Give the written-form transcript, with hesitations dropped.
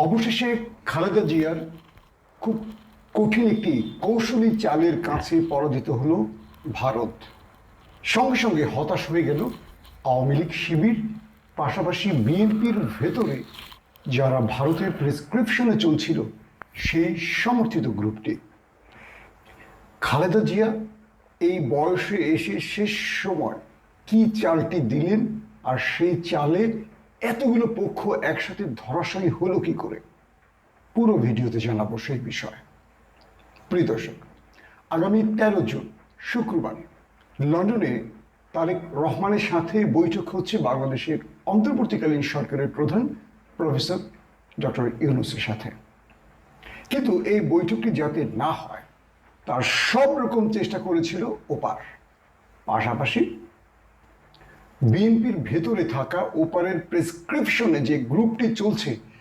অবশেষে খালেদা জিয়ার খুব কঠিন একটি কৌশলী চালের কাছে পরাজিত হলো ভারত। সঙ্গে সঙ্গে হতাশ হয়ে গেল আওয়ামী লীগ শিবির, পাশাপাশি বিএনপির ভেতরে যারা ভারতের প্রেসক্রিপশনে চলছিল সেই সমর্থিত গ্রুপটি। খালেদা জিয়া এই বয়সে এসে শেষ সময় কি চালটি দিলেন, আর সেই চালে এতগুলো পক্ষ একসাথে ধরাশায়ী হলো কি করে, পুরো ভিডিওতে জানাবো সেই বিষয়ে। প্রিয় দর্শক, আগামী 13 জুন শুক্রবার লন্ডনে তারেক রহমানের সাথে বৈঠক হচ্ছে বাংলাদেশের অন্তর্বর্তীকালীন সরকারের প্রধান প্রফেসর ডক্টর ইউনূসের সাথে। কিন্তু এই বৈঠকটি যাতে না হয় তার সব রকম চেষ্টা করেছিল ওপার। পাশাপাশি বিএনপির ভেতরে থাকা ওপারের প্রেসক্রিপশনে যে গ্রুপটি চলছে